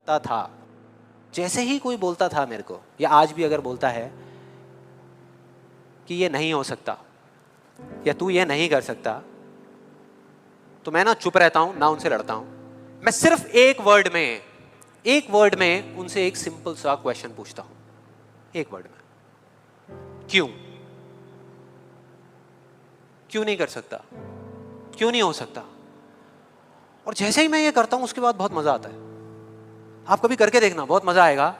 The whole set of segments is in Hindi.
था, जैसे ही कोई बोलता था मेरे को, या आज भी अगर बोलता है कि ये नहीं हो सकता या तू ये नहीं कर सकता, तो मैं ना चुप रहता हूं, ना उनसे लड़ता हूं। मैं सिर्फ एक वर्ड में उनसे एक सिंपल सा क्वेश्चन पूछता हूं, एक वर्ड में, क्यों? क्यों नहीं कर सकता? क्यों नहीं हो सकता? और जैसे ही मैं ये करता हूं उसके बाद बहुत मजा आता है। आप कभी करके देखना, बहुत मजा आएगा।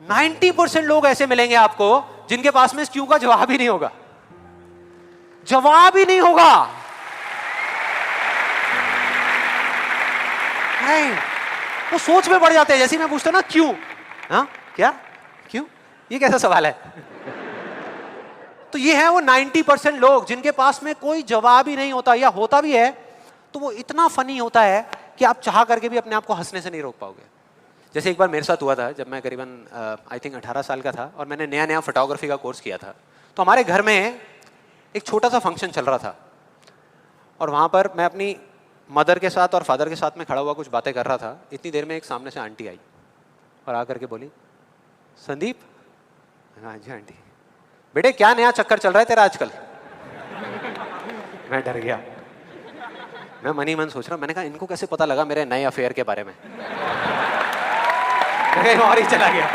90% लोग ऐसे मिलेंगे आपको जिनके पास में इस क्यों का जवाब ही नहीं होगा, जवाब ही नहीं होगा। नहीं, वो सोच में पड़ जाते हैं। जैसे मैं पूछता ना क्यों, हाँ क्या, क्यों, ये कैसा सवाल है? तो ये है वो 90% लोग जिनके पास में कोई जवाब ही नहीं होता, या होता भी है तो वो इतना फनी होता है कि आप चाह करके भी अपने आप को हंसने से नहीं रोक पाओगे। जैसे एक बार मेरे साथ हुआ था, जब मैं करीबन आई थिंक 18 साल का था और मैंने नया नया फोटोग्राफी का कोर्स किया था। तो हमारे घर में एक छोटा सा फंक्शन चल रहा था और वहाँ पर मैं अपनी मदर के साथ और फादर के साथ में खड़ा हुआ कुछ बातें कर रहा था। इतनी देर में एक सामने से आंटी आई और आकर के बोली, संदीप। हाँ जी आंटी। बेटे क्या नया चक्कर चल रहा है तेरा आजकल? मैं डर गया, मैं मन ही मन सोच रहा, मैंने कहा इनको कैसे पता लगा मेरे नए अफेयर के बारे में? और ही चला गया।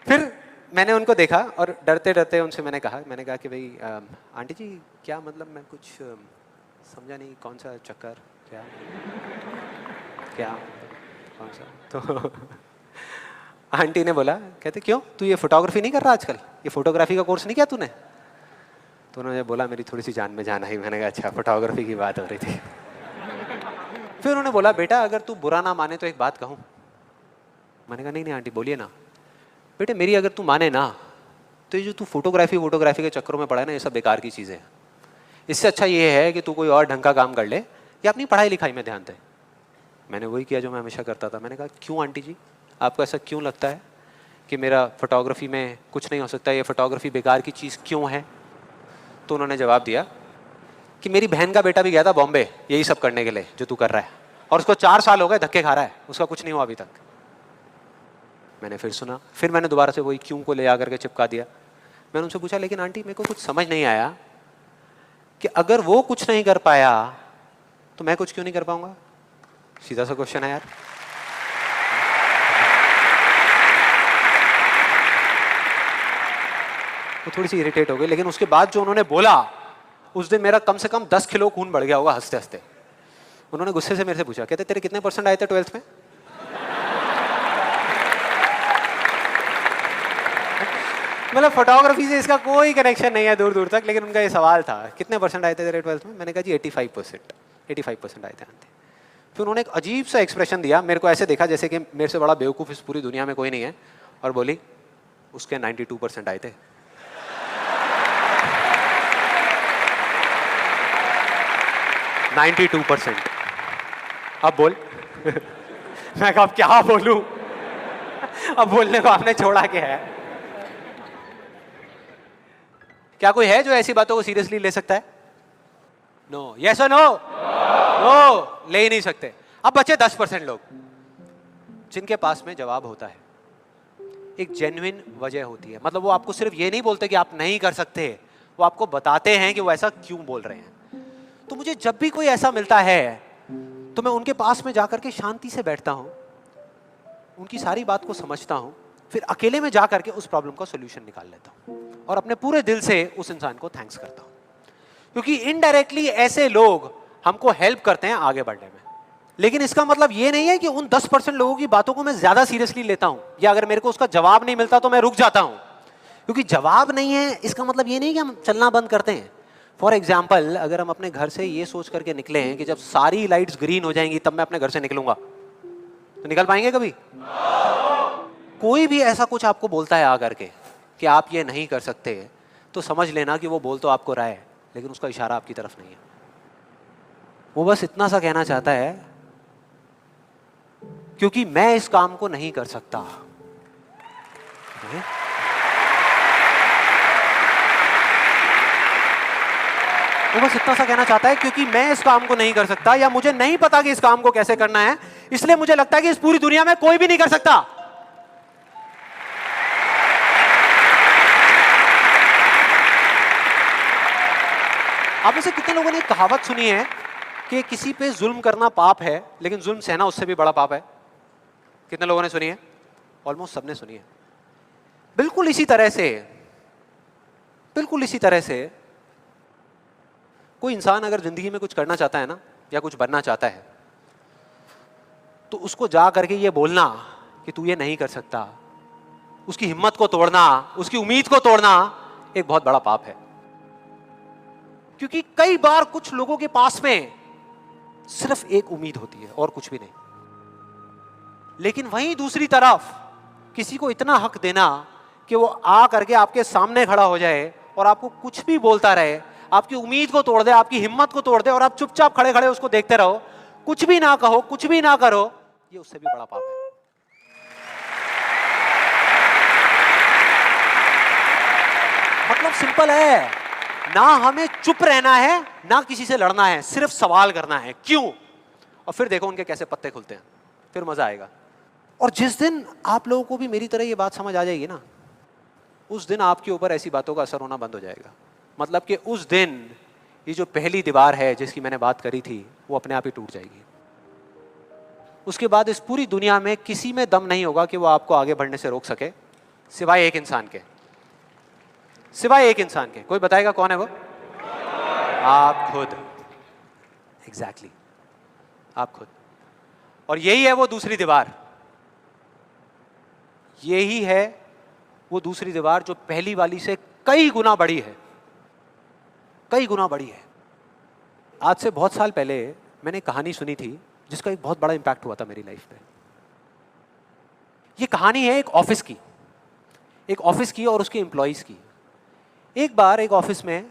फिर मैंने उनको देखा और डरते डरते उनसे मैंने कहा कि भाई आंटी जी क्या मतलब, मैं कुछ समझा नहीं, कौन सा चक्कर, क्या क्या कौन सा? तो आंटी ने बोला, कहते क्यों तू ये फोटोग्राफी नहीं कर रहा आजकल, ये फोटोग्राफी का कोर्स नहीं किया तूने? तो उन्होंने बोला, मेरी थोड़ी सी जान में जान आई। मैंने कहा अच्छा, फोटोग्राफी की बात हो रही थी। फिर उन्होंने बोला, बेटा अगर तू बुरा ना माने तो एक बात कहूँ। मैंने कहा नहीं नहीं आंटी बोलिए ना। बेटे मेरी अगर तू माने ना, तो ये जो तू फोटोग्राफी के चक्करों में पड़ा है ना, ये सब बेकार की चीज़ें हैं। इससे अच्छा ये है कि तू कोई और ढंग का काम कर ले या अपनी पढ़ाई लिखाई में ध्यान दे। मैंने वही किया जो मैं हमेशा करता था। मैंने कहा क्यों आंटी जी, आपको ऐसा क्यों लगता है कि मेरा फोटोग्राफी में कुछ नहीं हो सकता, ये फोटोग्राफी बेकार की चीज़ क्यों है? तो उन्होंने जवाब दिया कि मेरी बहन का बेटा भी गया था बॉम्बे यही सब करने के लिए जो तू कर रहा है, और उसको 4 साल हो गए धक्के खा रहा है, उसका कुछ नहीं हुआ अभी तक। मैंने फिर सुना, फिर मैंने दोबारा से वही क्यों को ले आकर के चिपका दिया। मैंने उनसे पूछा, लेकिन आंटी मेरे को कुछ समझ नहीं आया कि अगर वो कुछ नहीं कर पाया तो मैं कुछ क्यों नहीं कर पाऊंगा? सीधा सा क्वेश्चन है यार। वो थोड़ी सी इरिटेट हो गई, लेकिन उसके बाद जो उन्होंने बोला, उस दिन मेरा कम से कम 10 किलो खून बढ़ गया होगा हंसते हंसते। उन्होंने गुस्से से मेरे से पूछा, कहते तेरे कितने % आए थे 12th में? मतलब फोटोग्राफी से इसका कोई कनेक्शन नहीं है दूर दूर तक, लेकिन उनका ये सवाल था कितने % आए थे तेरे 12th में? मैंने कहा जी 85% आए थे आंटी। फिर उन्होंने एक अजीब सा एक्सप्रेशन दिया, मेरे को ऐसे देखा जैसे कि मेरे से बड़ा बेवकूफ़ इस पूरी दुनिया में कोई नहीं है, और बोली उसके 92% आए थे। अब बोल। मैं कहा अब क्या बोलूं? अब बोलने को आपने छोड़ा क्या है? क्या कोई है जो ऐसी बातों को सीरियसली ले सकता है? नो। यस और नो? नो, ले ही नहीं सकते। अब बचे 10% लोग जिनके पास में जवाब होता है, एक जेन्युइन वजह होती है। मतलब वो आपको सिर्फ ये नहीं बोलते कि आप नहीं कर सकते, वो आपको बताते हैं कि वो ऐसा क्यों बोल रहे हैं। तो मुझे जब भी कोई ऐसा मिलता है तो मैं उनके पास में जाकर के शांति से बैठता हूं, उनकी सारी बात को समझता हूं, फिर अकेले में जाकर के उस प्रॉब्लम का सॉल्यूशन निकाल लेता हूं और अपने पूरे दिल से उस इंसान को थैंक्स करता हूं, क्योंकि इनडायरेक्टली ऐसे लोग हमको हेल्प करते हैं आगे बढ़ने में। लेकिन इसका मतलब ये नहीं है कि उन 10% लोगों की बातों को मैं ज्यादा सीरियसली लेता हूं, या अगर मेरे को उसका जवाब नहीं मिलता तो मैं रुक जाता हूं। क्योंकि जवाब नहीं है इसका मतलब ये नहीं कि हम चलना बंद करते हैं। फॉर एग्जाम्पल, अगर हम अपने घर से ये सोच करके निकले हैं कि जब सारी लाइट्स ग्रीन हो जाएंगी तब मैं अपने घर से निकलूंगा, तो निकल पाएंगे कभी? कोई भी ऐसा कुछ आपको बोलता है आकर के कि आप ये नहीं कर सकते, तो समझ लेना कि वो बोल तो आपको रहा है, लेकिन उसका इशारा आपकी तरफ नहीं है। वो बस इतना सा कहना चाहता है क्योंकि मैं इस काम को नहीं कर सकता। वो बस इतना सा कहना चाहता है क्योंकि मैं इस काम को नहीं कर सकता या मुझे नहीं पता कि इस काम को कैसे करना है, इसलिए मुझे लगता है कि इस पूरी दुनिया में कोई भी नहीं कर सकता। आप में से कितने लोगों ने कहावत सुनी है कि किसी पे जुल्म करना पाप है लेकिन जुल्म सहना उससे भी बड़ा पाप है? कितने लोगों ने सुनी है? ऑलमोस्ट सबने सुनी है। बिल्कुल इसी तरह से कोई इंसान अगर जिंदगी में कुछ करना चाहता है ना, या कुछ बनना चाहता है, तो उसको जा करके ये बोलना कि तू ये नहीं कर सकता, उसकी हिम्मत को तोड़ना, उसकी उम्मीद को तोड़ना एक बहुत बड़ा पाप है। क्योंकि कई बार कुछ लोगों के पास में सिर्फ एक उम्मीद होती है और कुछ भी नहीं, लेकिन वहीं दूसरी तरफ किसी को इतना हक देना कि वो आ करके आपके सामने खड़ा हो जाए और आपको कुछ भी बोलता रहे, आपकी उम्मीद को तोड़ दे, आपकी हिम्मत को तोड़ दे और आप चुपचाप खड़े खड़े उसको देखते रहो, कुछ भी ना कहो, कुछ भी ना करो, ये उससे भी बड़ा पाप है। मतलब सिंपल है, ना हमें चुप रहना है ना किसी से लड़ना है, सिर्फ सवाल करना है क्यों, और फिर देखो उनके कैसे पत्ते खुलते हैं, फिर मजा आएगा। और जिस दिन आप लोगों को भी मेरी तरह ये बात समझ आ जाएगी ना, उस दिन आपके ऊपर ऐसी बातों का असर होना बंद हो जाएगा। मतलब कि उस दिन ये जो पहली दीवार है जिसकी मैंने बात करी थी वो अपने आप ही टूट जाएगी। उसके बाद इस पूरी दुनिया में किसी में दम नहीं होगा कि वो आपको आगे बढ़ने से रोक सके, सिवाय एक इंसान के, सिवाय एक इंसान के। कोई बताएगा कौन है वो? आप खुद। एग्जैक्टली, आप खुद। और यही है वो दूसरी दीवार, यही है वो दूसरी दीवार जो पहली वाली से कई गुना बड़ी है, कई गुना बड़ी है। आज से बहुत साल पहले मैंने कहानी सुनी थी जिसका एक बहुत बड़ा इंपैक्ट हुआ था मेरी लाइफ पे। ये कहानी है एक ऑफिस की और उसके एम्प्लॉइज की। एक बार एक ऑफिस में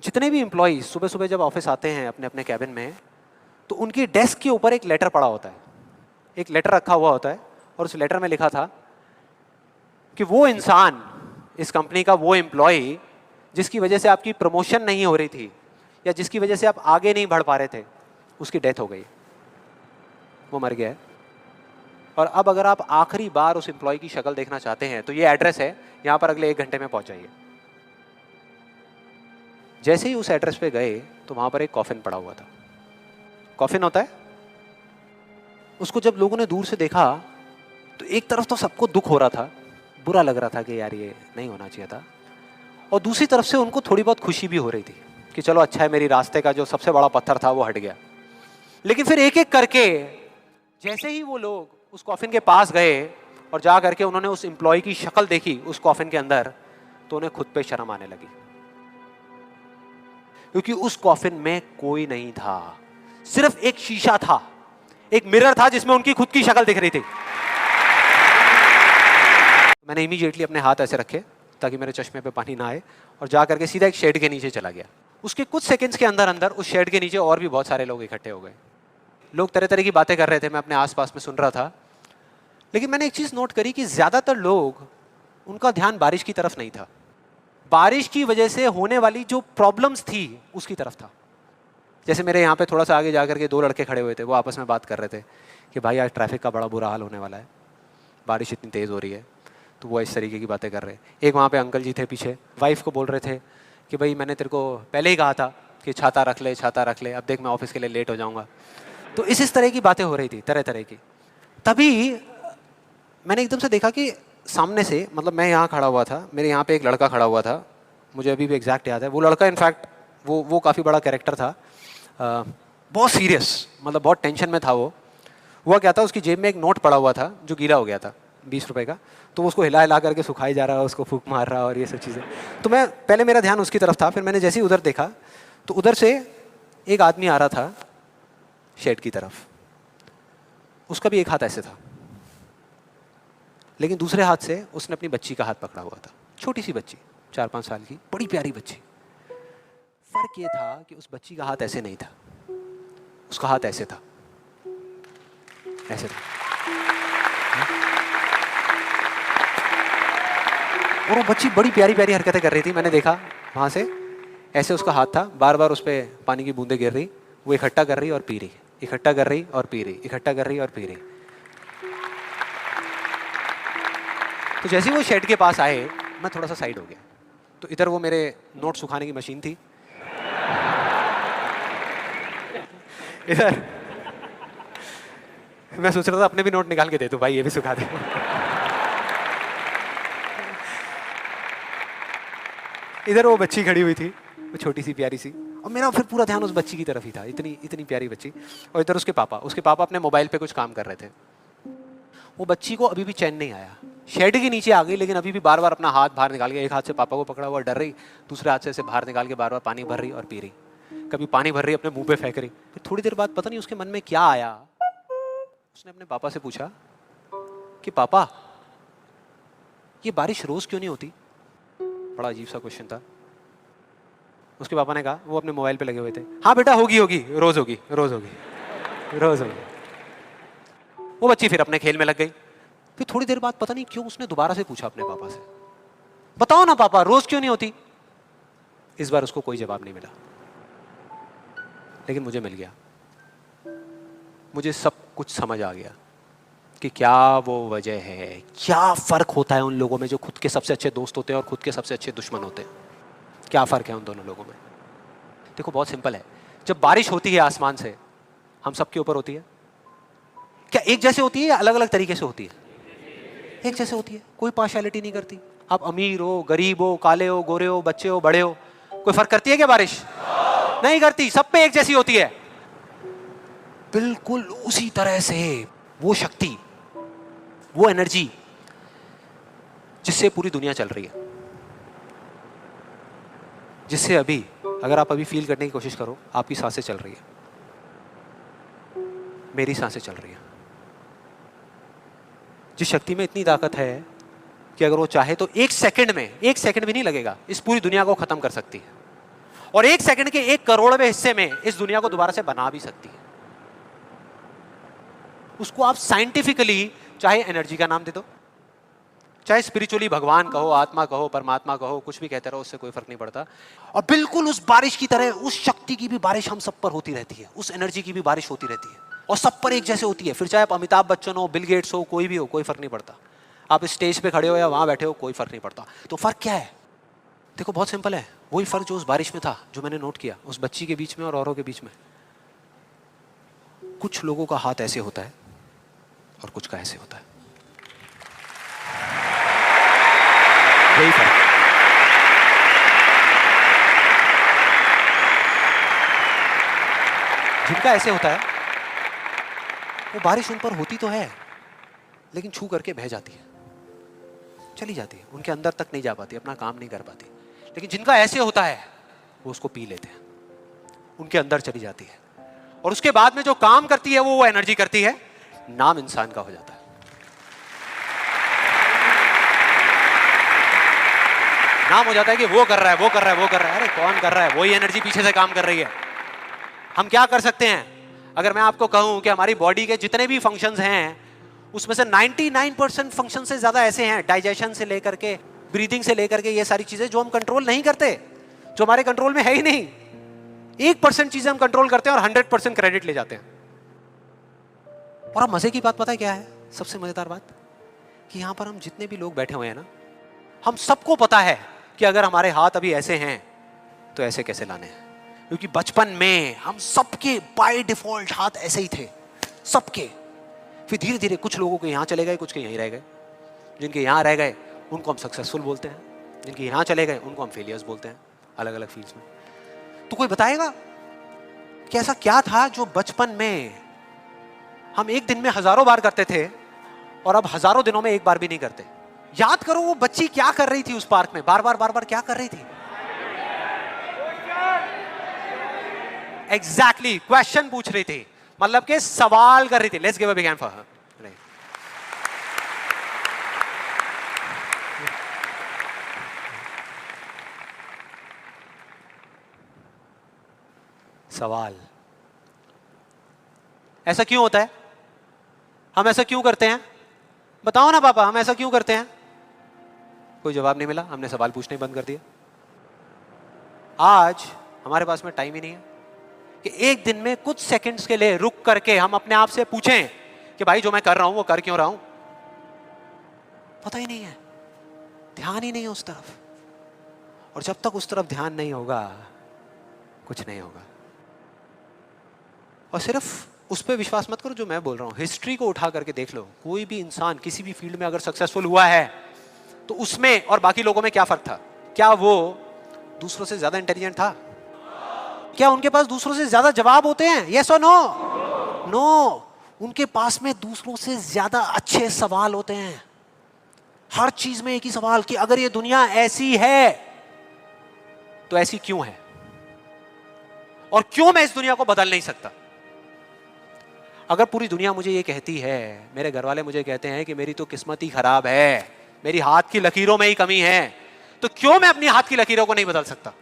जितने भी एम्प्लॉइज सुबह सुबह जब ऑफिस आते हैं अपने अपने कैबिन में, तो उनकी डेस्क के ऊपर एक लेटर पड़ा होता है, एक लेटर रखा हुआ होता है, और उस लेटर में लिखा था कि वो इंसान, इस कंपनी का वो एम्प्लॉय जिसकी वजह से आपकी प्रमोशन नहीं हो रही थी या जिसकी वजह से आप आगे नहीं बढ़ पा रहे थे, उसकी डेथ हो गई, वो मर गया है। और अब अगर आप आखिरी बार उस एम्प्लॉय की शक्ल देखना चाहते हैं तो ये एड्रेस है, यहां पर अगले 1 घंटे में पहुंच जाइए। जैसे ही उस एड्रेस पे गए तो वहां पर एक कॉफिन पड़ा हुआ था। कॉफिन होता है, उसको जब लोगों ने दूर से देखा तो एक तरफ तो सबको दुख हो रहा था, बुरा लग रहा था कि यार ये नहीं होना चाहिए था, और दूसरी तरफ से उनको थोड़ी बहुत खुशी भी हो रही थी कि चलो अच्छा है, मेरी रास्ते का जो सबसे बड़ा पत्थर था वो हट गया। लेकिन फिर एक एक करके जैसे ही वो लोग उस कॉफिन के पास गए और जा करके उन्होंने उस एम्प्लॉय की शक्ल देखी उस कॉफिन के अंदर, तो उन्हें खुद पे शर्म आने लगी, क्योंकि उस कॉफिन में कोई नहीं था, सिर्फ एक शीशा था, एक मिरर था जिसमें उनकी खुद की शक्ल दिख रही थी। मैंने इमीडिएटली अपने हाथ ऐसे रखे ताकि मेरे चश्मे पे पानी ना आए और जा करके सीधा एक शेड के नीचे चला गया। उसके कुछ सेकंड्स के अंदर अंदर उस शेड के नीचे और भी बहुत सारे लोग इकट्ठे हो गए। लोग तरह तरह की बातें कर रहे थे, मैं अपने आसपास में सुन रहा था। लेकिन मैंने एक चीज़ नोट करी कि ज़्यादातर लोग, उनका ध्यान बारिश की तरफ नहीं था, बारिश की वजह से होने वाली जो प्रॉब्लम्स थी उसकी तरफ था। जैसे मेरे यहाँ पे थोड़ा सा आगे जा करके 2 लड़के खड़े हुए थे, वो आपस में बात कर रहे थे कि भाई आज ट्रैफिक का बड़ा बुरा हाल होने वाला है, बारिश इतनी तेज़ हो रही है, तो वो इस तरीके की बातें कर रहे हैं। एक वहाँ पे अंकल जी थे पीछे, वाइफ को बोल रहे थे कि भाई मैंने तेरे को पहले ही कहा था कि छाता रख ले, छाता रख ले, अब देख मैं ऑफिस के लिए लेट हो जाऊँगा। तो इस तरह की बातें हो रही थी, तरह तरह की। तभी मैंने एकदम से देखा कि सामने से, मतलब मैं यहाँ खड़ा हुआ था, मेरे यहाँ पे एक लड़का खड़ा हुआ था, मुझे अभी भी एग्जैक्ट याद है। वो लड़का इनफैक्ट वो काफ़ी बड़ा कैरेक्टर था, बहुत सीरियस, मतलब बहुत टेंशन में था वो। हुआ क्या था, उसकी जेब में एक नोट पड़ा हुआ था जो गीला हो गया था, 20 रुपए का, तो वो उसको हिला हिला करके सुखाई जा रहा है, उसको फूंक मार रहा और ये सब चीज़ें। तो मैं पहले, मेरा ध्यान उसकी तरफ था, फिर मैंने जैसे ही उधर देखा तो उधर से एक आदमी आ रहा था शेड की तरफ, उसका भी एक हाथ ऐसे था, लेकिन दूसरे हाथ से उसने अपनी बच्ची का हाथ पकड़ा हुआ था, छोटी सी बच्ची, 4-5 साल की, बड़ी प्यारी बच्ची। फर्क ये था कि उस बच्ची का हाथ ऐसे नहीं था, उसका हाथ ऐसे था, ऐसे था। और वो बच्ची बड़ी प्यारी प्यारी हरकतें कर रही थी, मैंने देखा वहां से ऐसे उसका हाथ था, बार बार उस पर पानी की बूंदें गिर रही, वो इकट्ठा कर रही और पी रही, इकट्ठा कर रही और पी रही, इकट्ठा कर रही और पी रही। तो जैसे ही वो शेड के पास आए, मैं थोड़ा सा साइड हो गया। तो इधर वो मेरे नोट सुखाने की मशीन थी, इधर मैं सोच रहा था अपने भी नोट निकाल के दे दूं, भाई ये भी सुखा दे। इधर वो बच्ची खड़ी हुई थी, वो छोटी सी प्यारी सी, और मेरा फिर पूरा ध्यान उस बच्ची की तरफ ही था, इतनी इतनी प्यारी बच्ची। और इधर उसके पापा अपने मोबाइल पे कुछ काम कर रहे थे। वो बच्ची को अभी भी चैन नहीं आया, शेड के नीचे आ गई, लेकिन अभी भी बार बार अपना हाथ बाहर निकाल के, एक हाथ से पापा को पकड़ा हुआ डर रही, दूसरे हाथ से ऐसे बाहर निकाल के बार बार पानी भर रही और पी रही। कभी पानी भर रही अपने मुंह पे फेंक रही। फिर थोड़ी देर बाद पता नहीं उसके मन में क्या आया, उसने अपने पापा से पूछा कि पापा ये बारिश रोज क्यों नहीं होती। बड़ा अजीब सा क्वेश्चन था। उसके पापा ने कहा, वो अपने मोबाइल पे लगे हुए थे, हाँ बेटा होगी होगी, रोज होगी, रोज होगी, रोज होगी। वो बच्ची फिर अपने खेल में लग गई। फिर थोड़ी देर बाद पता नहीं क्यों उसने दोबारा से पूछा अपने पापा से, बताओ ना पापा रोज क्यों नहीं होती। इस बार उसको कोई जवाब नहीं मिला, लेकिन मुझे मिल गया। मुझे सब कुछ समझ आ गया कि क्या वो वजह है, क्या फर्क होता है उन लोगों में जो खुद के सबसे अच्छे दोस्त होते हैं और खुद के सबसे अच्छे दुश्मन होते हैं। क्या फर्क है उन दोनों लोगों में। देखो बहुत सिंपल है, जब बारिश होती है आसमान से, हम सबके ऊपर होती है, क्या एक जैसे होती है या अलग अलग तरीके से होती है। एक जैसे होती है, कोई पार्शियलिटी नहीं करती। आप अमीर हो, गरीब हो, काले हो, गोरे हो, बच्चे हो, बड़े हो, कोई फर्क करती है क्या बारिश। नहीं करती, सब पे एक जैसी होती है। बिल्कुल उसी तरह से वो शक्ति, वो एनर्जी जिससे पूरी दुनिया चल रही है, जिससे अभी अगर आप अभी फील करने की कोशिश करो, आपकी सांसें चल रही है, मेरी सांसें चल रही है। जिस शक्ति में इतनी ताकत है कि अगर वो चाहे तो एक सेकंड में, एक सेकंड भी नहीं लगेगा, इस पूरी दुनिया को खत्म कर सकती है, और एक सेकंड के 1/100वें हिस्से में इस दुनिया को दोबारा से बना भी सकती है। उसको आप साइंटिफिकली चाहे एनर्जी का नाम दे दो, चाहे स्पिरिचुअली भगवान कहो, आत्मा कहो, परमात्मा कहो, कुछ भी कहते रहो, उससे कोई फर्क नहीं पड़ता। और बिल्कुल उस बारिश की तरह उस शक्ति की भी बारिश हम सब पर होती रहती है, उस एनर्जी की भी बारिश होती रहती है, और सब पर एक जैसे होती है। फिर चाहे आप अमिताभ बच्चन हो, बिल गेट्स हो, कोई भी हो, कोई फर्क नहीं पड़ता। आप स्टेज पे खड़े हो या वहां बैठे हो, कोई फर्क नहीं पड़ता। तो फर्क क्या है। देखो बहुत सिंपल है, वही फर्क जो उस बारिश में था, जो मैंने नोट किया उस बच्ची के बीच में और औरों के बीच में। कुछ लोगों का हाथ ऐसे होता है और कुछ का ऐसे होता है, यही फर्क। जिनका ऐसे होता है वो बारिश उन पर होती तो है, लेकिन छू करके बह जाती है, चली जाती है, उनके अंदर तक नहीं जा पाती, अपना काम नहीं कर पाती। लेकिन जिनका ऐसे होता है वो उसको पी लेते हैं, उनके अंदर चली जाती है, और उसके बाद में जो काम करती है वो एनर्जी करती है, नाम इंसान का हो जाता है। नाम हो जाता है कि वो कर रहा है, वो कर रहा है, वो कर रहा है। अरे कौन कर रहा है, वही एनर्जी पीछे से काम कर रही है। हम क्या कर सकते हैं, अगर मैं आपको कहूं कि हमारी बॉडी के जितने भी फंक्शंस हैं उसमें से 99% फंक्शन से ज्यादा ऐसे हैं, डाइजेशन से लेकर के, ब्रीदिंग से लेकर के, ये सारी चीजें जो हम कंट्रोल नहीं करते, जो हमारे कंट्रोल में है ही नहीं। 1% चीजें हम कंट्रोल करते हैं और 100% क्रेडिट ले जाते हैं। और अब मजे की बात पता है क्या है, सबसे मजेदार बात, कि यहां पर हम जितने भी लोग बैठे हुए हैं ना, हम सबको पता है कि अगर हमारे हाथ अभी ऐसे हैं तो ऐसे कैसे लाने हैं, क्योंकि बचपन में हम सबके बाय डिफॉल्ट हाथ ऐसे ही थे, सबके। फिर धीरे धीरे कुछ लोगों के यहां चले गए, कुछ के यहीं रह गए। जिनके यहां रह गए उनको हम सक्सेसफुल बोलते हैं, जिनके यहां चले गए उनको हम फेलियर्स बोलते हैं, अलग अलग फील्ड्स में। तो कोई बताएगा कि ऐसा क्या था जो बचपन में हम एक दिन में हजारों बार करते थे और अब हजारों दिनों में एक बार भी नहीं करते। याद करो वो बच्ची क्या कर रही थी उस पार्क में, बार बार क्या कर रही थी। एग्जैक्टली क्वेश्चन पूछ रही थी, मतलब के सवाल कर रही थी। Let's give a big hand for her. सवाल, ऐसा क्यों होता है, हम ऐसा क्यों करते हैं, बताओ ना पापा, हम ऐसा क्यों करते हैं। कोई जवाब नहीं मिला, हमने सवाल पूछने बंद कर दिया। आज हमारे पास में टाइम ही नहीं है कि एक दिन में कुछ सेकंड्स के लिए रुक करके हम अपने आप से पूछें कि भाई जो मैं कर रहा हूं वो कर क्यों रहा हूं। पता ही नहीं है, ध्यान ही नहीं है उस तरफ। और जब तक उस तरफ ध्यान नहीं होगा कुछ नहीं होगा। और सिर्फ उस पर विश्वास मत करो जो मैं बोल रहा हूं, हिस्ट्री को उठा करके देख लो। कोई भी इंसान किसी भी फील्ड में अगर सक्सेसफुल हुआ है तो उसमें और बाकी लोगों में क्या फर्क था? क्या वो दूसरों से ज्यादा इंटेलिजेंट था? क्या उनके पास दूसरों से ज्यादा जवाब होते हैं? यस और नो? नो। उनके पास में दूसरों से ज्यादा अच्छे सवाल होते हैं। हर चीज में एक ही सवाल कि अगर ये दुनिया ऐसी है तो ऐसी क्यों है, और क्यों मैं इस दुनिया को बदल नहीं सकता? अगर पूरी दुनिया मुझे ये कहती है, मेरे घर वाले मुझे कहते हैं कि मेरी तो किस्मत ही खराब है, मेरी हाथ की लकीरों में ही कमी है, तो क्यों मैं अपनी हाथ की लकीरों को नहीं बदल सकता?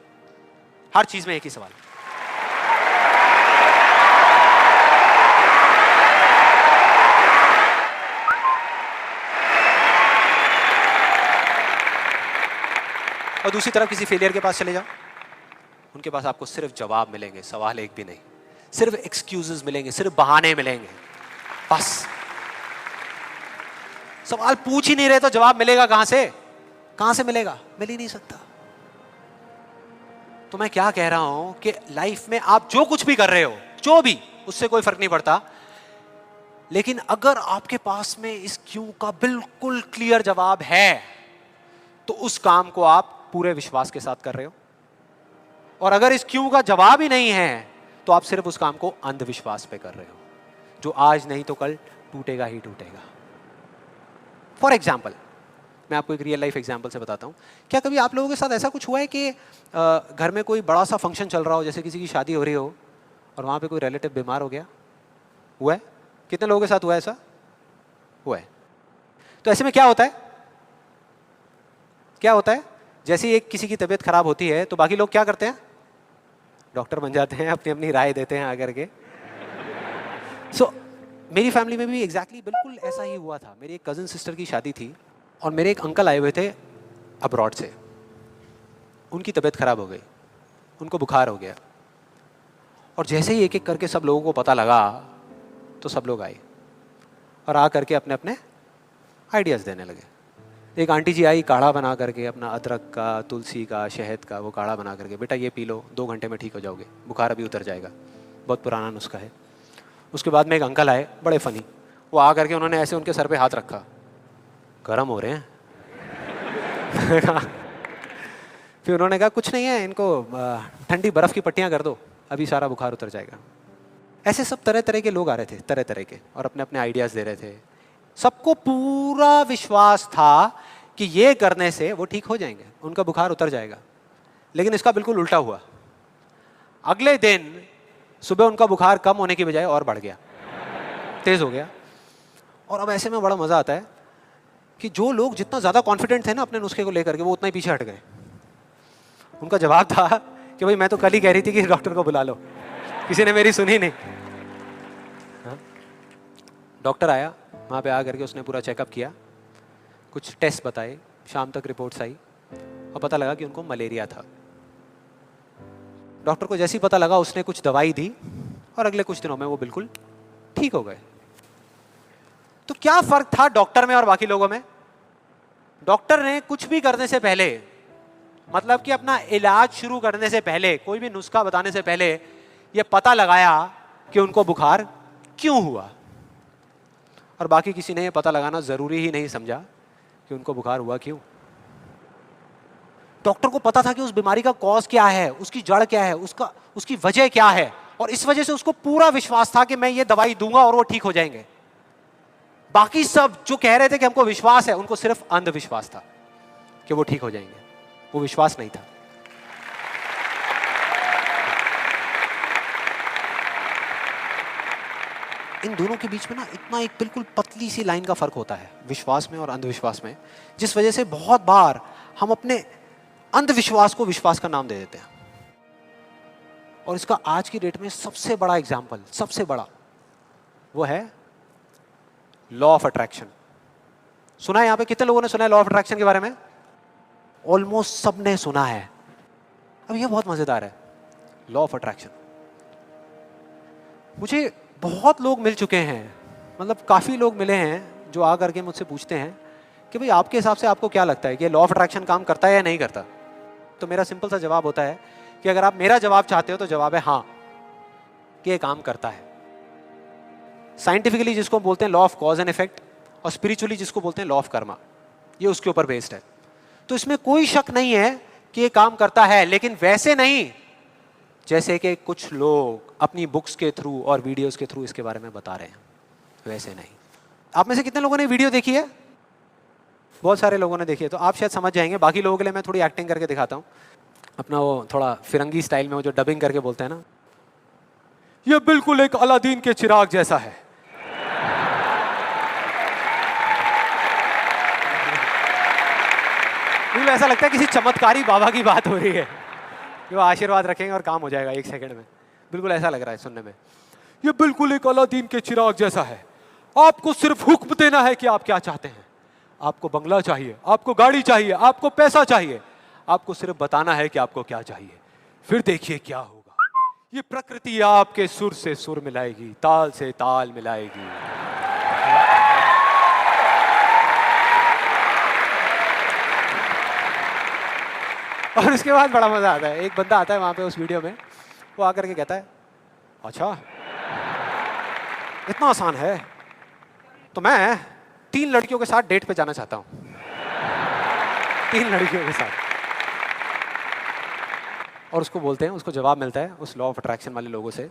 हर चीज में एक ही सवाल। और दूसरी तरफ किसी फेलियर के पास चले जाओ, उनके पास आपको सिर्फ जवाब मिलेंगे, सवाल एक भी नहीं। सिर्फ एक्सक्यूजेस मिलेंगे, सिर्फ बहाने मिलेंगे, बस। सवाल पूछ ही नहीं रहे तो जवाब मिलेगा कहां से? कहां से मिलेगा? मिल ही नहीं सकता। तो मैं क्या कह रहा हूं कि लाइफ में आप जो कुछ भी कर रहे हो, जो भी, उससे कोई फर्क नहीं पड़ता, लेकिन अगर आपके पास में इस क्यों का बिल्कुल क्लियर जवाब है तो उस काम को आप पूरे विश्वास के साथ कर रहे हो। और अगर इस क्यों का जवाब ही नहीं है तो आप सिर्फ उस काम को अंधविश्वास पे कर रहे हो, जो आज नहीं तो कल टूटेगा ही टूटेगा। फॉर एग्जाम्पल, मैं आपको एक रियल लाइफ एग्जाम्पल से बताता हूं। क्या कभी आप लोगों के साथ ऐसा कुछ हुआ है कि घर में कोई बड़ा सा फंक्शन चल रहा हो, जैसे किसी की शादी हो रही हो, और वहां पे कोई रिलेटिव बीमार हो गया? हुआ है? कितने लोगों के साथ हुआ है ऐसा? हुआ है। तो ऐसे में क्या होता है? क्या होता है? जैसे ही एक किसी की तबीयत खराब होती है तो बाकी लोग क्या करते हैं? डॉक्टर बन जाते हैं, अपनी अपनी राय देते हैं आकर के। मेरी फैमिली में भी एग्जैक्टली बिल्कुल ऐसा ही हुआ था। मेरी एक कजिन सिस्टर की शादी थी और मेरे एक अंकल आए हुए थे अब्रॉड से। उनकी तबीयत खराब हो गई, उनको बुखार हो गया, और जैसे ही एक एक करके सब लोगों को पता लगा तो सब लोग आए और आ करके अपने अपने आइडियाज देने लगे। एक आंटी जी आई, काढ़ा बना करके, अपना अदरक का, तुलसी का, शहद का वो काढ़ा बना करके, बेटा ये पी लो, 2 घंटे में ठीक हो जाओगे, बुखार अभी उतर जाएगा, बहुत पुराना नुस्खा है। उसके बाद में एक अंकल आए, बड़े फनी, वो आ करके उन्होंने ऐसे उनके सर पे हाथ रखा, गर्म हो रहे हैं। फिर उन्होंने कहा कुछ नहीं है, इनको ठंडी बर्फ़ की पट्टियाँ कर दो, अभी सारा बुखार उतर जाएगा। ऐसे सब तरह तरह के लोग आ रहे थे, तरह तरह के, और अपने अपने आइडियाज़ दे रहे थे। सबको पूरा विश्वास था कि ये करने से वो ठीक हो जाएंगे, उनका बुखार उतर जाएगा। लेकिन इसका बिल्कुल उल्टा हुआ। अगले दिन सुबह उनका बुखार कम होने की बजाय और बढ़ गया, तेज हो गया। और अब ऐसे में बड़ा मजा आता है कि जो लोग जितना ज्यादा कॉन्फिडेंट थे ना अपने नुस्खे को लेकर के, वो उतना ही पीछे हट गए। उनका जवाब था कि भाई मैं तो कल ही कह रही थी कि डॉक्टर को बुला लो, किसी ने मेरी सुनी नहीं। हाँ? डॉक्टर आया, वहाँ पे आ करके उसने पूरा चेकअप किया, कुछ टेस्ट बताए, शाम तक रिपोर्ट्स आई और पता लगा कि उनको मलेरिया था। डॉक्टर को जैसे ही पता लगा उसने कुछ दवाई दी और अगले कुछ दिनों में वो बिल्कुल ठीक हो गए। तो क्या फर्क था डॉक्टर में और बाकी लोगों में? डॉक्टर ने कुछ भी करने से पहले, मतलब कि अपना इलाज शुरू करने से पहले, कोई भी नुस्खा बताने से पहले ये पता लगाया कि उनको बुखार क्यों हुआ, और बाकी किसी ने ये पता लगाना जरूरी ही नहीं समझा कि उनको बुखार हुआ क्यों। डॉक्टर को पता था कि उस बीमारी का कॉज क्या है, उसकी जड़ क्या है, उसकी वजह क्या है, और इस वजह से उसको पूरा विश्वास था कि मैं ये दवाई दूंगा और वो ठीक हो जाएंगे। बाकी सब जो कह रहे थे कि हमको विश्वास है, उनको सिर्फ अंधविश्वास था कि वो ठीक हो जाएंगे, वो विश्वास नहीं था। इन दोनों के बीच में ना इतना एक बिल्कुल पतली सी लाइन का फर्क होता है, विश्वास में और अंधविश्वास में, जिस वजह से बहुत बार हम अपने अंधविश्वास को विश्वास का नाम दे देते हैं। और इसका आज की डेट में सबसे बड़ा एग्जाम्पल, सबसे बड़ा, वो है लॉ ऑफ अट्रैक्शन। सुना है यहाँ पे? कितने लोगों ने सुना है लॉ ऑफ अट्रैक्शन के बारे में? ऑलमोस्ट सबने सुना है। अब ये बहुत मजेदार है, लॉ ऑफ अट्रैक्शन। मुझे बहुत लोग मिल चुके हैं, मतलब काफी लोग मिले हैं जो आ करके मुझसे पूछते हैं कि भाई आपके हिसाब से आपको क्या लगता है कि लॉ ऑफ अट्रैक्शन काम करता है या नहीं करता। तो मेरा सिंपल सा जवाब होता है कि अगर आप मेरा जवाब चाहते हो तो जवाब है हाँ, कि ये काम करता है। साइंटिफिकली जिसको बोलते हैं law of cause and effect, और स्पिरिचुअली जिसको बोलते हैं लॉ ऑफ कर्मा, ये उसके ऊपर बेस्ड है। तो इसमें कोई शक नहीं है कि ये काम करता है, लेकिन वैसे नहीं जैसे कि कुछ लोग अपनी बुक्स के थ्रू और वीडियोस के थ्रू इसके बारे में बता रहे हैं, वैसे नहीं। आप में से कितने लोगों ने वीडियो देखी है? बहुत सारे लोगों ने देखी है, तो आप शायद समझ जाएंगे। बाकी लोगों के लिए मैं थोड़ी एक्टिंग करके दिखाता हूँ, अपना वो थोड़ा फिरंगी स्टाइल में, वो जो डबिंग करके बोलते हैं ना, ये बिल्कुल एक अलादीन के चिराग जैसा है। बिल्कुल ऐसा लगता है किसी चमत्कारी बाबा की बात हो रही है, कि वो आशीर्वाद रखेंगे और काम हो जाएगा 1 सेकंड में। बिल्कुल ऐसा लग रहा है सुनने में। ये बिल्कुल एक अलादीन के चिराग जैसा है, आपको सिर्फ हुक्म देना है कि आप क्या चाहते हैं। आपको बंगला चाहिए, आपको गाड़ी चाहिए, आपको पैसा चाहिए, आपको सिर्फ बताना है कि आपको क्या चाहिए, फिर देखिए क्या होगा। ये प्रकृति आपके सुर से सुर मिलाएगी, ताल से ताल मिलाएगी। और उसके बाद बड़ा मजा आता है। एक बंदा आता है वहां पे उस वीडियो में, वो आकर के कहता है अच्छा इतना आसान है, तो मैं 3 लड़कियों के साथ डेट पे जाना चाहता हूं। 3 लड़कियों के साथ। और उसको बोलते हैं, उसको जवाब मिलता है उस लॉ ऑफ अट्रैक्शन वाले लोगों से,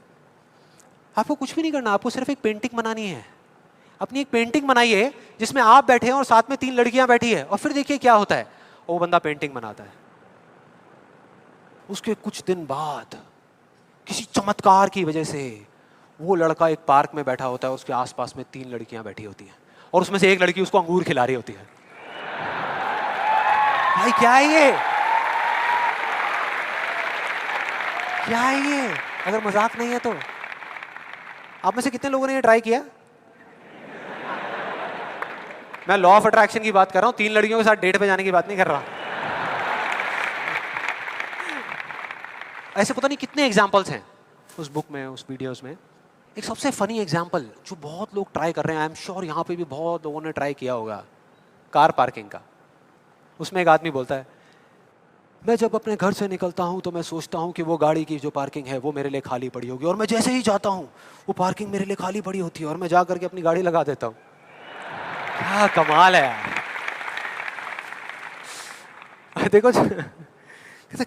आपको कुछ भी नहीं करना, आपको सिर्फ एक पेंटिंग बनानी है। अपनी एक पेंटिंग बनाइए जिसमें आप बैठे हैं और साथ में 3 लड़कियां बैठी है, और फिर देखिए क्या होता है। वो बंदा पेंटिंग बनाता है। उसके कुछ दिन बाद किसी चमत्कार की वजह से वो लड़का एक पार्क में बैठा होता है, उसके आसपास में 3 लड़कियां बैठी होती हैं, और उसमें से एक लड़की उसको अंगूर खिला रही होती है। भाई क्या है ये? क्या है ये? अगर मजाक नहीं है तो आप में से कितने लोगों ने ये ट्राई किया? मैं लॉ ऑफ अट्रैक्शन की बात कर रहा हूं, 3 लड़कियों के साथ डेट पे जाने की बात नहीं कर रहा। ऐसे पता नहीं कितने एग्जाम्पल्स हैं उस बुक में, उस वीडियोस में। एक सबसे फनी एग्जाम्पल जो बहुत लोग ट्राई कर रहे हैं, आई एम श्योर यहाँ पे भी बहुत लोगों ने ट्राई किया होगा, कार पार्किंग का। उसमें एक आदमी बोलता है, मैं जब अपने घर से निकलता हूँ तो मैं सोचता हूँ कि वो गाड़ी की जो पार्किंग है वो मेरे लिए खाली पड़ी होगी, और मैं जैसे ही जाता हूँ वो पार्किंग मेरे लिए खाली पड़ी होती है, और मैं जा करके अपनी गाड़ी लगा देता हूँ। क्या कमाल है यार। देखो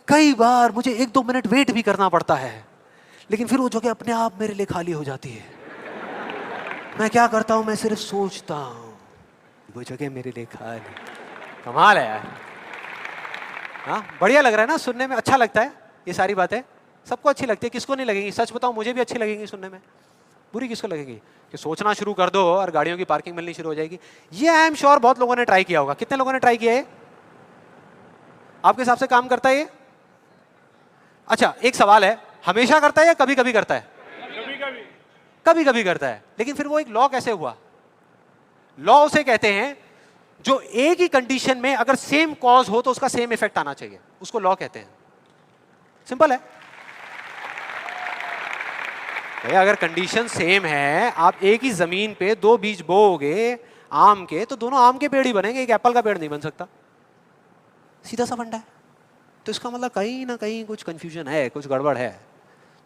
कई बार मुझे 1-2 मिनट वेट भी करना पड़ता है, लेकिन फिर वो जगह अपने आप मेरे लिए खाली हो जाती है। मैं क्या करता हूं, मैं सिर्फ सोचता हूं वो जगह मेरे लिए खाली। कमाल है यार। हाँ बढ़िया लग रहा है ना, सुनने में अच्छा लगता है। ये सारी बातें सबको अच्छी लगती है, किसको नहीं लगेगी? सच बताऊं मुझे भी अच्छी लगेंगी सुनने में, बुरी किसको लगेगी? कि सोचना शुरू कर दो और गाड़ियों की पार्किंग मिलनी शुरू हो जाएगी। ये आई एम श्योर बहुत लोगों ने ट्राई किया होगा। कितने लोगों ने ट्राई किया है? आपके हिसाब से काम करता है ये? अच्छा एक सवाल है, हमेशा करता है या कभी कभी करता है? कभी कभी करता है। लेकिन फिर वो एक लॉ कैसे हुआ? लॉ उसे कहते हैं जो एक ही कंडीशन में अगर सेम कॉज हो तो उसका सेम इफेक्ट आना चाहिए, उसको लॉ कहते हैं। सिंपल है भैया, अगर कंडीशन सेम है, आप एक ही जमीन पे 2 बीज बोओगे आम के, तो दोनों आम के पेड़ ही बनेंगे, एक एप्पल का पेड़ नहीं बन सकता। सीधा सा फंडा है। तो इसका मतलब कहीं ना कहीं कुछ कंफ्यूजन है, कुछ गड़बड़ है।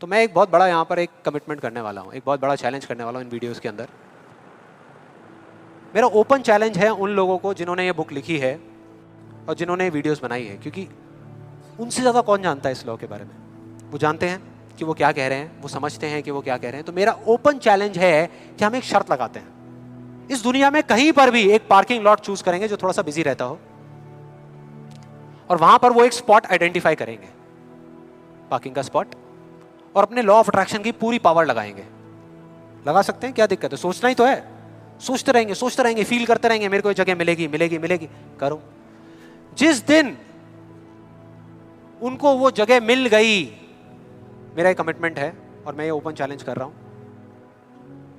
तो मैं एक बहुत बड़ा यहाँ पर एक कमिटमेंट करने वाला हूँ, एक बहुत बड़ा चैलेंज करने वाला हूँ इन वीडियोस के अंदर। मेरा ओपन चैलेंज है उन लोगों को जिन्होंने ये बुक लिखी है और जिन्होंने वीडियोस बनाई है, क्योंकि उनसे ज़्यादा कौन जानता है इस लॉ के बारे में। वो जानते हैं कि वो क्या कह रहे हैं, वो समझते हैं कि वो क्या कह रहे हैं। तो मेरा ओपन चैलेंज है कि हम एक शर्त लगाते हैं, इस दुनिया में कहीं पर भी एक पार्किंग लॉट चूज करेंगे जो थोड़ा सा बिजी रहता हो, और वहां पर वो एक स्पॉट आइडेंटिफाई करेंगे, पार्किंग का स्पॉट, और अपने लॉ ऑफ अट्रैक्शन की पूरी पावर लगाएंगे। लगा सकते हैं, क्या दिक्कत है? सोचना ही तो है। सोचते रहेंगे, फील करते रहेंगे, मेरे को ये जगह मिलेगी मिलेगी मिलेगी। करो। जिस दिन उनको वो जगह मिल गई, मेरा एक कमिटमेंट है और मैं ये ओपन चैलेंज कर रहा हूं,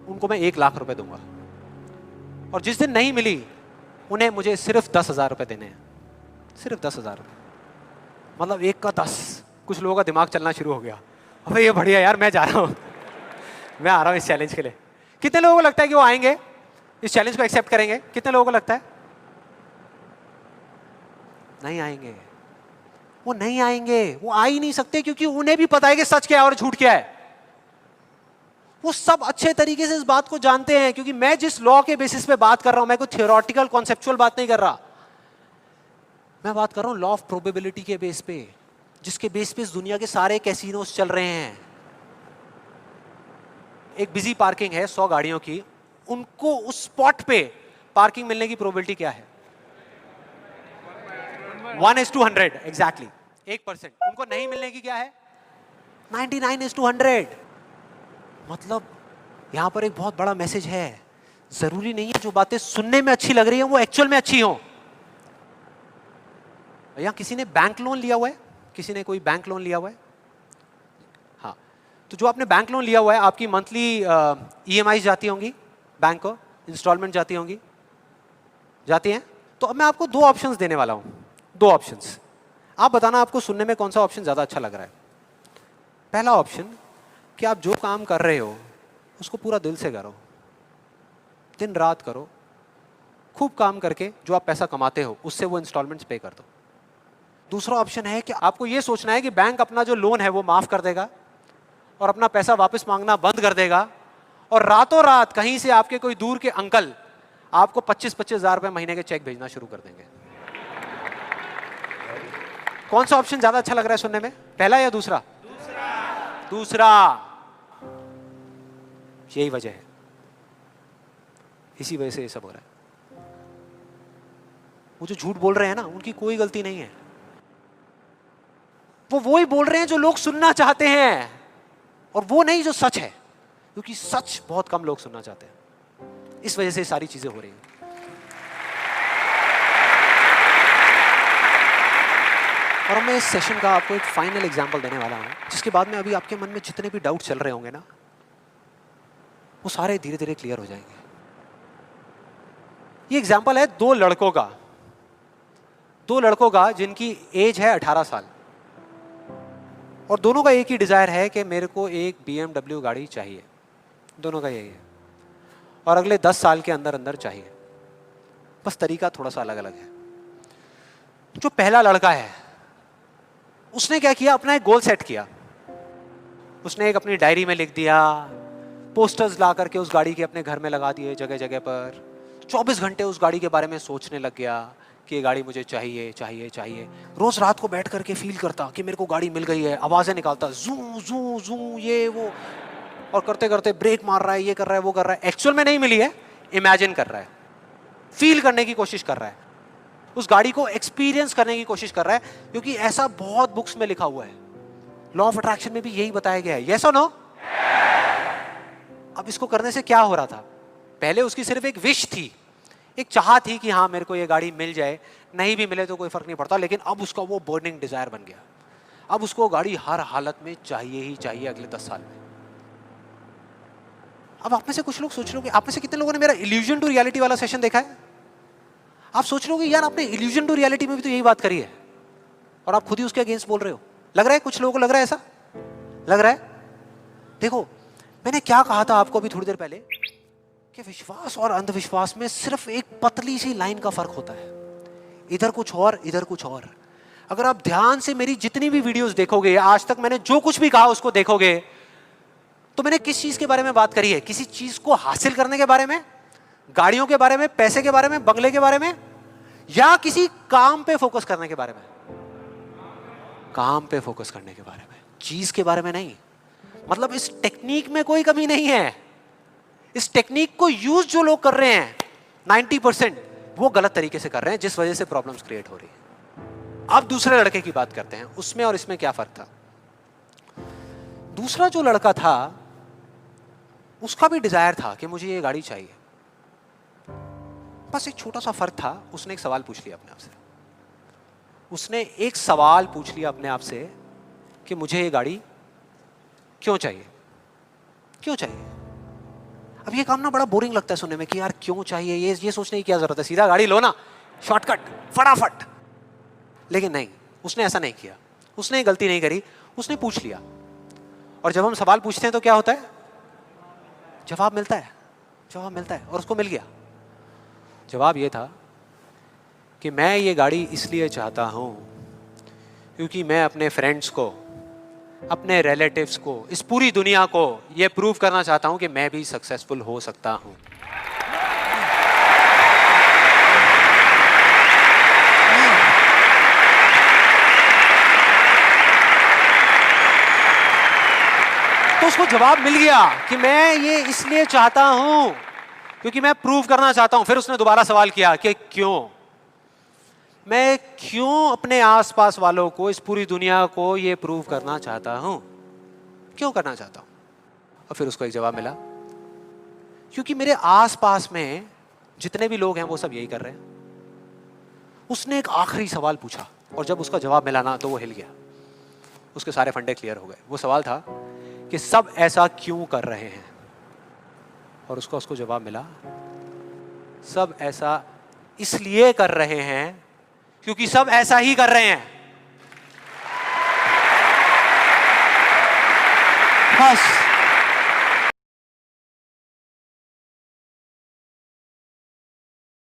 उनको मैं 1 लाख रुपए दूंगा। और जिस दिन नहीं मिली, उन्हें मुझे सिर्फ 10,000 रुपए देने हैं, सिर्फ 10,000 रुपए। मतलब 1 का 10, कुछ लोगों का दिमाग चलना शुरू हो गया, अबे ये बढ़िया यार, मैं जा रहा हूँ, मैं आ रहा हूँ इस चैलेंज के लिए। कितने लोगों को लगता है कि वो आएंगे, इस चैलेंज को एक्सेप्ट करेंगे? कितने लोगों को लगता है नहीं आएंगे? वो नहीं आएंगे, वो आ ही नहीं सकते, क्योंकि उन्हें भी पता है कि सच क्या है और झूठ क्या है। वो सब अच्छे तरीके से इस बात को जानते हैं, क्योंकि मैं जिस लॉ के बेसिस पे बात कर रहा हूं, मैं कोई थियोरेटिकल कॉन्सेप्चुअल बात नहीं कर रहा, मैं बात कर रहा हूं लॉ ऑफ प्रोबेबिलिटी के बेस पे, जिसके बेस पे इस दुनिया के सारे कैसीनोस चल रहे हैं। एक बिजी पार्किंग है 100 गाड़ियों की, उनको उस स्पॉट पे पार्किंग मिलने की प्रोबेबिलिटी क्या है? 1:100 एग्जैक्टली, 1%। उनको नहीं मिलने की क्या है? 99:100। मतलब यहां पर एक बहुत बड़ा मैसेज है, जरूरी नहीं है जो बातें सुनने में अच्छी लग रही हैं वो एक्चुअल में अच्छी हो। यहां किसी ने बैंक लोन लिया हुआ है? किसी ने कोई बैंक लोन लिया हुआ है? हाँ, तो जो आपने बैंक लोन लिया हुआ है, आपकी मंथली EMI जाती होंगी बैंक को, इंस्टॉलमेंट जाती होंगी, जाती हैं? तो अब मैं आपको 2 ऑप्शंस देने वाला हूं, 2 ऑप्शंस, आप बताना आपको सुनने में कौन सा ऑप्शन ज्यादा अच्छा लग रहा है। पहला ऑप्शन कि आप जो काम कर रहे हो उसको पूरा दिल से करो, दिन रात करो, खूब काम करके जो आप पैसा कमाते हो उससे वो इंस्टॉलमेंट्स पे कर दो। दूसरा ऑप्शन है कि आपको ये सोचना है कि बैंक अपना जो लोन है वो माफ कर देगा और अपना पैसा वापस मांगना बंद कर देगा, और रातों रात कहीं से आपके कोई दूर के अंकल आपको 25-25 हजार रुपए महीने के चेक भेजना शुरू कर देंगे। कौन सा ऑप्शन ज्यादा अच्छा लग रहा है सुनने में, पहला या दूसरा? दूसरा। यही वजह है, इसी वजह से ये सब हो रहा है। वो जो झूठ बोल रहे हैं ना, उनकी कोई गलती नहीं है, वो वही बोल रहे हैं जो लोग सुनना चाहते हैं, और वो नहीं जो सच है, क्योंकि सच बहुत कम लोग सुनना चाहते हैं। इस वजह से सारी चीजें हो रही हैं। और मैं इस सेशन का आपको एक फाइनल एग्जांपल देने वाला हूं, जिसके बाद में अभी आपके मन में जितने भी डाउट चल रहे होंगे ना, वो सारे धीरे धीरे क्लियर हो जाएंगे। ये एग्जांपल है 2 लड़कों का, 2 लड़कों का जिनकी एज है 18 साल, और दोनों का एक ही डिजायर है कि मेरे को एक BMW गाड़ी चाहिए। दोनों का यही है, और अगले 10 साल के अंदर अंदर चाहिए, बस तरीका थोड़ा सा अलग अलग है। जो पहला लड़का है उसने क्या किया, अपना एक गोल सेट किया। उसने एक अपनी डायरी में लिख दिया, पोस्टर्स ला करके उस गाड़ी के अपने घर में लगा दिए जगह जगह पर, 24 घंटे उस गाड़ी के बारे में सोचने लग गया कि ये गाड़ी मुझे चाहिए चाहिए चाहिए। रोज रात को बैठ करके फील करता कि मेरे को गाड़ी मिल गई है, आवाजें निकालता, जू जू जू ये वो, और करते करते ब्रेक मार रहा है, ये कर रहा है वो कर रहा है। एक्चुअल में नहीं मिली है, इमेजिन कर रहा है, फील करने की कोशिश कर रहा है, उस गाड़ी को एक्सपीरियंस करने की कोशिश कर रहा है, क्योंकि ऐसा बहुत बुक्स में लिखा हुआ है। लॉ ऑफ अट्रैक्शन में भी यही बताया गया है। यस और नो? अब इसको करने से क्या हो रहा था, पहले उसकी सिर्फ एक विश थी, एक चाह थी कि हाँ मेरे को ये गाड़ी मिल जाए, नहीं भी मिले तो कोई फर्क नहीं पड़ता, लेकिन अब उसका वो बर्निंग डिजायर बन गया। अब उसको गाड़ी हर हालत में चाहिए ही चाहिए अगले 10 साल में। अब आप में से कुछ लोग सोच रहे हो, आप में से कितने लोगों ने मेरा इल्यूजन टू रियलिटी वाला सेशन देखा है? आप सोच रहे हो यार आपने इल्यूजन टू रियलिटी में भी तो यही बात करी है, और आप खुद ही उसके अगेंस्ट बोल रहे हो। लग रहा है कुछ लोगों को, लग रहा है ऐसा लग रहा है। देखो मैंने क्या कहा था आपको अभी थोड़ी देर पहले, कि विश्वास और अंधविश्वास में सिर्फ एक पतली सी लाइन का फर्क होता है, इधर कुछ और इधर कुछ और। अगर आप ध्यान से मेरी जितनी भी वीडियोस देखोगे, आज तक मैंने जो कुछ भी कहा उसको देखोगे, तो मैंने किस चीज के बारे में बात करी है? किसी चीज को हासिल करने के बारे में, गाड़ियों के बारे में, पैसे के बारे में, बंगले के बारे में, या किसी काम पे फोकस करने के बारे में? काम पे फोकस करने के बारे में, चीज के बारे में नहीं। मतलब इस टेक्निक में कोई कमी नहीं है, इस टेक्निक को यूज जो लोग कर रहे हैं 90% वो गलत तरीके से कर रहे हैं, जिस वजह से प्रॉब्लम्स क्रिएट हो रही है। अब दूसरे लड़के की बात करते हैं, उसमें और इसमें क्या फर्क था। दूसरा जो लड़का था उसका भी डिजायर था कि मुझे ये गाड़ी चाहिए, बस एक छोटा सा फर्क था, उसने एक सवाल पूछ लिया अपने आप से। उसने एक सवाल पूछ लिया अपने आप से कि मुझे ये गाड़ी क्यों चाहिए, क्यों चाहिए। अब ये काम ना बड़ा बोरिंग लगता है सुनने में कि यार क्यों चाहिए, ये सोचने की क्या जरूरत है, सीधा गाड़ी लो ना, शॉर्टकट फटाफट। लेकिन नहीं, उसने ऐसा नहीं किया, उसने गलती नहीं करी। उसने पूछ लिया। और जब हम सवाल पूछते हैं तो क्या होता है? जवाब मिलता है, जवाब मिलता है। और उसको मिल गया। जवाब ये था कि मैं ये गाड़ी इसलिए चाहता हूं क्योंकि मैं अपने फ्रेंड्स को, अपने रिलेटिव्स को, इस पूरी दुनिया को ये प्रूव करना चाहता हूं कि मैं भी सक्सेसफुल हो सकता हूं। तो उसको जवाब मिल गया कि मैं ये इसलिए चाहता हूं क्योंकि मैं प्रूव करना चाहता हूं। फिर उसने दोबारा सवाल किया कि क्यों, मैं क्यों अपने आसपास वालों को, इस पूरी दुनिया को ये प्रूव करना चाहता हूं, क्यों करना चाहता हूं? और फिर उसको एक जवाब मिला, क्योंकि मेरे आसपास में जितने भी लोग हैं वो सब यही कर रहे हैं। उसने एक आखिरी सवाल पूछा और जब उसका जवाब मिला ना तो वो हिल गया, उसके सारे फंडे क्लियर हो गए। वो सवाल था कि सब ऐसा क्यों कर रहे हैं? और उसको जवाब मिला, सब ऐसा इसलिए कर रहे हैं क्योंकि सब ऐसा ही कर रहे हैं। बस।